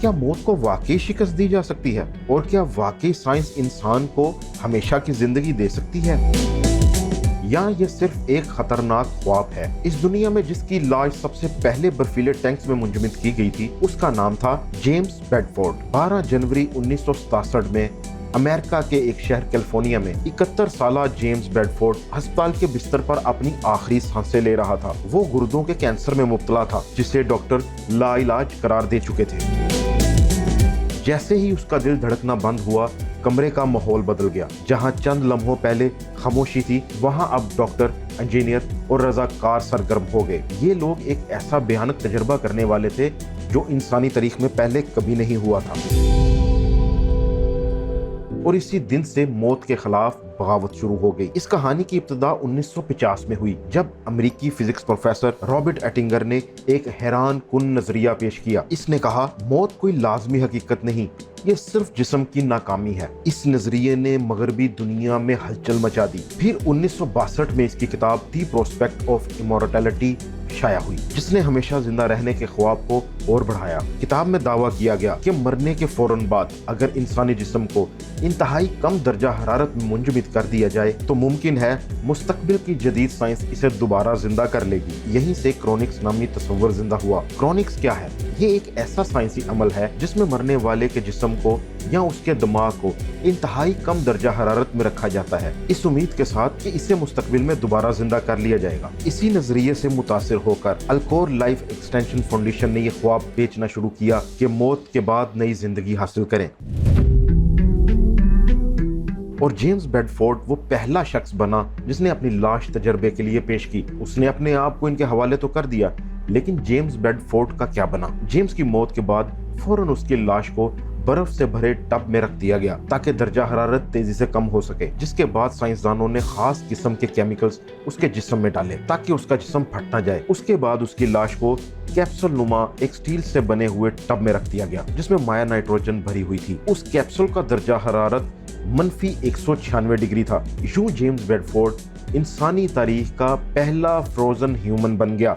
کیا موت کو واقعی شکست دی جا سکتی ہے؟ اور کیا واقعی سائنس انسان کو ہمیشہ کی زندگی دے سکتی ہے؟ یا یہ صرف ایک خطرناک خواب ہے؟ اس دنیا میں جس کی لاش سب سے پہلے برفیلے ٹینکس میں منجمد کی گئی تھی، اس کا نام تھا جیمز بیڈفورڈ۔ 12 جنوری 1967 میں امریکہ کے ایک شہر کیلیفورنیا میں 71 سالہ جیمز بیڈفورڈ ہسپتال کے بستر پر اپنی آخری سانسیں لے رہا تھا۔ وہ گردوں کے کینسر میں مبتلا تھا، جسے ڈاکٹر لا علاج قرار دے چکے تھے۔ جیسے ہی اس کا دل دھڑکنا بند ہوا، کمرے کا ماحول بدل گیا۔ جہاں چند لمحوں پہلے خاموشی تھی، وہاں اب ڈاکٹر، انجینئر اور رضاکار سرگرم ہو گئے۔ یہ لوگ ایک ایسا بھیانک تجربہ کرنے والے تھے جو انسانی تاریخ میں پہلے کبھی نہیں ہوا تھا۔ اور اسی دن سے موت کے خلاف بغاوت شروع ہو گئی۔ اس کہانی کی ابتدا 1950 میں ہوئی، جب امریکی فزکس پروفیسر رابرٹ ایٹنگر نے ایک حیران کن نظریہ پیش کیا۔ اس نے کہا، موت کوئی لازمی حقیقت نہیں، یہ صرف جسم کی ناکامی ہے۔ اس نظریے نے مغربی دنیا میں ہلچل مچا دی۔ پھر 1962 میں اس کی کتاب دی پروسپیکٹ آف امورٹیلٹی شائع ہوئی، جس نے ہمیشہ زندہ رہنے کے خواب کو اور بڑھایا۔ کتاب میں دعویٰ کیا گیا کہ مرنے کے فوراً بعد اگر انسانی جسم کو انتہائی کم درجہ حرارت میں منجمد کر دیا جائے تو ممکن ہے مستقبل کی جدید سائنس اسے دوبارہ زندہ کر لے گی۔ یہیں سے کرونکس نامی تصور زندہ ہوا۔ کرونکس کیا ہے؟ یہ ایک ایسا سائنسی عمل ہے جس میں مرنے والے کے جسم کو یا اس کے دماغ کو انتہائی کم درجہ حرارت میں رکھا جاتا ہے، اس امید کے ساتھ کہ اسے مستقبل میں دوبارہ زندہ کر لیا جائے گا۔ اسی نظریے سے متاثر ہو کر الکور لائف ایکسٹینشن فاؤنڈیشن نے یہ خواب بیچنا شروع کیا کہ موت کے بعد نئی زندگی حاصل کریں۔ اور جیمز بیڈفورڈ وہ پہلا شخص بنا جس نے اپنی لاش تجربے کے لیے پیش کی۔ اس نے اپنے آپ کو ان کے حوالے تو کر دیا، لیکن جیمز بیڈفورڈ کا کیا بنا؟ جیمز کی موت کے بعد فوراً اس کی لاش کو برف سے بھرے ٹب میں رکھ دیا گیا تاکہ درجہ حرارت تیزی سے کم ہو سکے، جس کے بعد سائنسدانوں نے خاص قسم کے کیمیکلز اس کے جسم میں ڈالے تاکہ اس کا جسم پھٹ نہ جائے۔ اس کے بعد اس کی لاش کو کیپسول نما ایک سٹیل سے بنے ہوئے ٹب میں رکھ دیا گیا جس میں مائع نائٹروجن بھری ہوئی تھی۔ اس کیپسول کا درجہ حرارت -196 ڈگری تھا۔ یوں جیمز بیڈفورڈ انسانی تاریخ کا پہلا فروزن ہیومن بن گیا۔